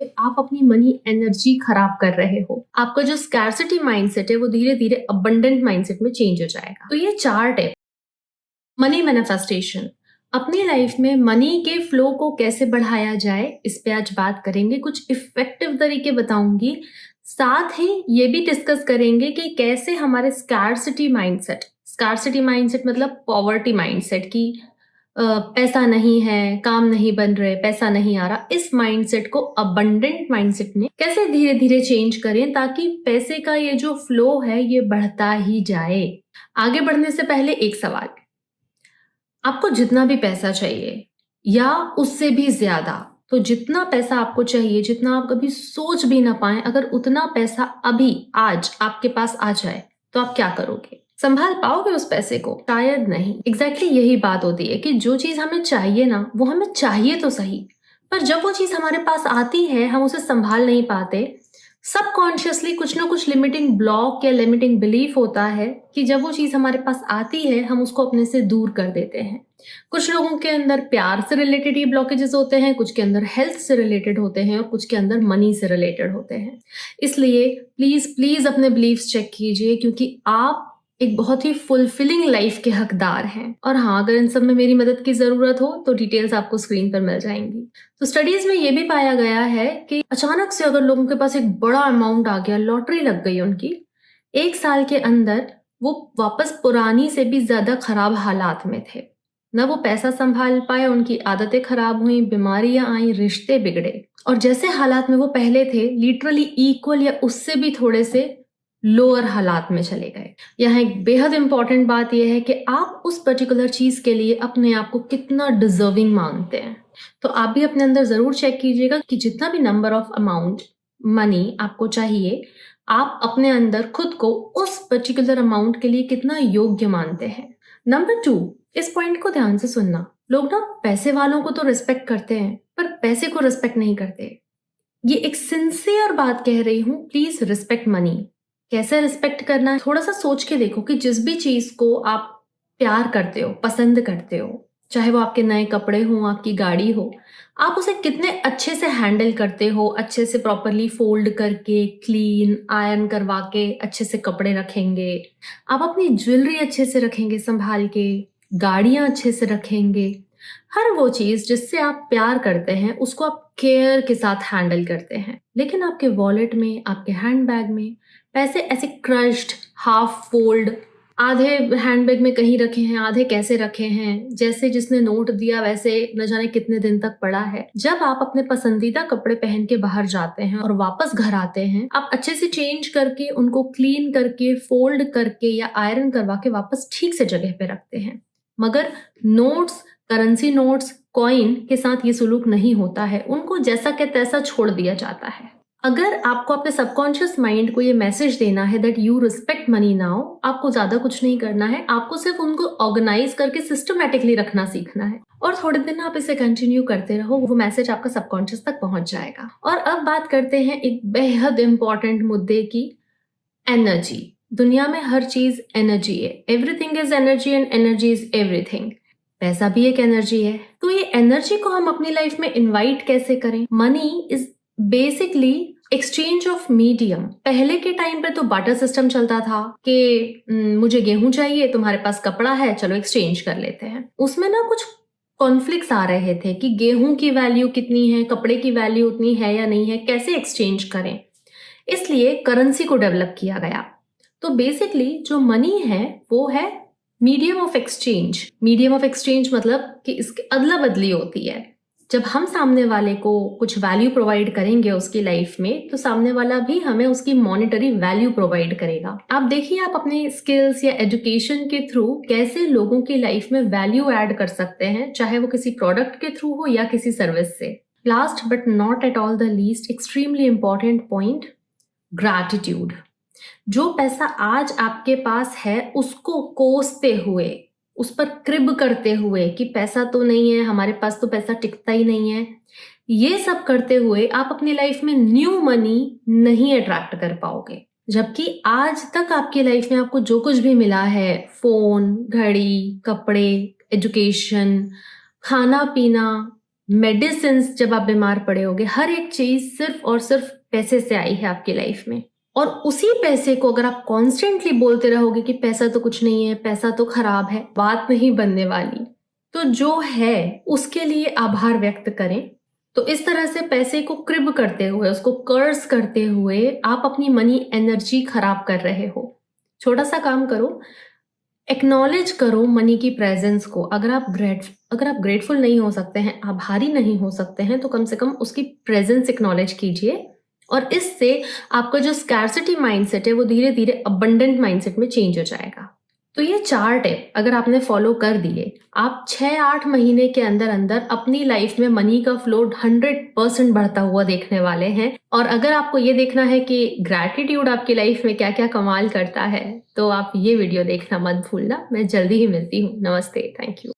आप अपनी money energy खराब कर रहे हो। आपका जो स्कैर्सिटी माइंडसेट है वो धीरे धीरे अबंडेंट माइंडसेट में चेंज हो जाएगा। तो ये चार्ट है मनी मैनिफेस्टेशन। अपनी लाइफ में मनी के फ्लो को कैसे बढ़ाया जाए, इस पे आज बात करेंगे। कुछ इफेक्टिव तरीके बताऊंगी, साथ ही ये भी डिस्कस करेंगे कि कैसे हमारे स्कैर्सिटी माइंडसेट मतलब पॉवर्टी माइंडसेट की पैसा नहीं है, काम नहीं बन रहे, पैसा नहीं आ रहा, इस माइंडसेट को अबंडेंट माइंडसेट में कैसे धीरे धीरे चेंज करें ताकि पैसे का ये जो फ्लो है ये बढ़ता ही जाए। आगे बढ़ने से पहले एक सवाल, आपको जितना भी पैसा चाहिए या उससे भी ज्यादा, तो जितना पैसा आपको चाहिए, जितना आप कभी सोच भी ना पाए, अगर उतना पैसा अभी आज आपके पास आ जाए तो आप क्या करोगे? संभाल पाओगे उस पैसे को? शायद नहीं। एग्जैक्टली यही बात होती है कि जो चीज हमें चाहिए ना, वो हमें चाहिए तो सही, पर जब वो चीज हमारे पास आती है हम उसे संभाल नहीं पाते। सबकॉन्शियसली कुछ ना कुछ लिमिटिंग ब्लॉक या लिमिटिंग बिलीफ होता है कि जब वो चीज हमारे पास आती है हम उसको अपने से दूर कर देते हैं। कुछ लोगों के अंदर प्यार से रिलेटेड ये ब्लॉकेजेस होते हैं, कुछ के अंदर हेल्थ से रिलेटेड होते हैं और कुछ के अंदर मनी से रिलेटेड होते हैं। इसलिए प्लीज प्लीज अपने बिलीव्स चेक कीजिए, क्योंकि आप एक बहुत ही फुलफिलिंग लाइफ के हकदार हैं। और हाँ, अगर इन सब में मेरी मदद की जरूरत हो तो डिटेल्स आपको स्क्रीन पर मिल जाएंगी। तो स्टडीज में ये भी पाया गया है कि अचानक से अगर लोगों के पास एक बड़ा अमाउंट आ गया, लॉटरी लग गई उनकी, 1 साल के अंदर वो वापस पुरानी से भी ज्यादा खराब हालात में थे। न वो पैसा संभाल पाए, उनकी आदतें खराब हुई, बीमारियां आई, रिश्ते बिगड़े, और जैसे हालात में वो पहले थे लिटरली इक्वल या उससे भी थोड़े से लोअर हालात में चले गए। यहाँ एक बेहद इंपॉर्टेंट बात यह है कि आप उस पर्टिकुलर चीज के लिए अपने आप को कितना डिजर्विंग मानते हैं। तो आप भी अपने अंदर जरूर चेक कीजिएगा कि जितना भी नंबर ऑफ अमाउंट मनी आपको चाहिए, आप अपने अंदर खुद को उस पर्टिकुलर अमाउंट के लिए कितना योग्य मानते हैं। नंबर 2, इस पॉइंट को ध्यान से सुनना। लोग ना पैसे वालों को तो रिस्पेक्ट करते हैं पर पैसे को रिस्पेक्ट नहीं करते। ये एक सिंसियर बात कह रही हूँ, प्लीज रिस्पेक्ट मनी। कैसे रिस्पेक्ट करना है थोड़ा सा सोच के देखो कि जिस भी चीज को आप प्यार करते हो, पसंद करते हो, चाहे वो आपके नए कपड़े हो, आपकी गाड़ी हो, आप उसे कितने अच्छे से हैंडल करते हो। अच्छे से प्रॉपरली फोल्ड करके, क्लीन आयरन करवा के अच्छे से कपड़े रखेंगे, आप अपनी ज्वेलरी अच्छे से रखेंगे संभाल के, गाड़ियां अच्छे से रखेंगे। हर वो चीज जिससे आप प्यार करते हैं उसको आप केयर के साथ हैंडल करते हैं। लेकिन आपके वॉलेट में, आपके हैंडबैग में पैसे ऐसे क्रश्ड, हाफ फोल्ड, आधे हैंडबैग में कहीं रखे हैं, आधे कैसे रखे हैं, जैसे जिसने नोट दिया वैसे न जाने कितने दिन तक पड़ा है। जब आप अपने पसंदीदा कपड़े पहन के बाहर जाते हैं और वापस घर आते हैं, आप अच्छे से चेंज करके, उनको क्लीन करके, फोल्ड करके या आयरन करवा के वापस ठीक से जगह पे रखते हैं। मगर नोट्स, करेंसी नोट्स, कॉइन के साथ ये सुलूक नहीं होता है, उनको जैसा के तैसा छोड़ दिया जाता है। अगर आपको अपने सबकॉन्शियस माइंड को ये मैसेज देना है that you respect money now, आपको ज्यादा कुछ नहीं करना है, आपको सिर्फ उनको ऑर्गेनाइज करके सिस्टमेटिकली रखना सीखना है और थोड़े दिन आप इसे कंटिन्यू करते रहो, वो मैसेज आपका सबकॉन्शियस तक पहुंच जाएगा। और अब बात करते हैं एक बेहद इंपॉर्टेंट मुद्दे की, एनर्जी। दुनिया में हर चीज एनर्जी है, everything is energy and energy is everything. पैसा भी एक एनर्जी है। तो ये एनर्जी को हम अपनी लाइफ में इनवाइट कैसे करें? Money is basically exchange of medium. पहले के टाइम पे तो बाटर सिस्टम चलता था कि मुझे गेहूं चाहिए, तुम्हारे पास कपड़ा है, चलो एक्सचेंज कर लेते हैं। उसमें ना कुछ कॉन्फ्लिक्ट्स आ रहे थे कि गेहूं की वैल्यू कितनी है, कपड़े की वैल्यू उतनी है या नहीं है, कैसे एक्सचेंज करें। इसलिए करेंसी को डेवलप किया गया। तो बेसिकली जो मनी है वो है medium of exchange. Medium of exchange मतलब कि इसकी अदला बदली होती है। जब हम सामने वाले को कुछ वैल्यू प्रोवाइड करेंगे उसकी लाइफ में, तो सामने वाला भी हमें उसकी मॉनेटरी वैल्यू प्रोवाइड करेगा। आप देखिए, आप अपने स्किल्स या एजुकेशन के थ्रू कैसे लोगों की लाइफ में वैल्यू ऐड कर सकते हैं, चाहे वो किसी प्रोडक्ट के थ्रू हो या किसी सर्विस से। Last but not at all the least, extremely important point, gratitude. जो पैसा आज आपके पास है उसको कोसते हुए, उस पर क्रिब करते हुए कि पैसा तो नहीं है, हमारे पास तो पैसा टिकता ही नहीं है, ये सब करते हुए आप अपनी लाइफ में न्यू मनी नहीं अट्रैक्ट कर पाओगे। जबकि आज तक आपकी लाइफ में आपको जो कुछ भी मिला है, फोन, घड़ी, कपड़े, एजुकेशन, खाना पीना, मेडिसिन्स जब आप बीमार पड़े होगे, हर एक चीज़ सिर्फ़ और सिर्फ़ पैसे से आई है आपकी लाइफ़ में। और उसी पैसे को अगर आप कॉन्स्टेंटली बोलते रहोगे कि पैसा तो कुछ नहीं है, पैसा तो खराब है, बात नहीं बनने वाली। तो जो है उसके लिए आभार व्यक्त करें। तो इस तरह से पैसे को क्रिब करते हुए, उसको कर्स करते हुए आप अपनी मनी एनर्जी खराब कर रहे हो। छोटा-सा काम करो, एक्नॉलेज करो मनी की प्रेजेंस को। अगर आप ग्रेटफुल नहीं हो सकते हैं, आभारी नहीं हो सकते हैं, तो कम से कम उसकी प्रेजेंस एक्नॉलेज कीजिए और इससे आपका जो स्कैर्सिटी माइंडसेट है वो धीरे-धीरे अबंडेंट माइंडसेट में चेंज हो जाएगा। तो ये 4 टिप अगर आपने फॉलो कर दिए, आप 6-8 महीने के अंदर-अंदर अपनी लाइफ में मनी का फ्लो 100% बढ़ता हुआ देखने वाले हैं। और अगर आपको ये देखना है कि ग्रैटिट्यूड आपकी लाइफ में क्या-क्या कमाल करता है, तो आप ये वीडियो देखना मत भूलना। मैं जल्दी ही मिलती हूँ। नमस्ते, थैंक यू।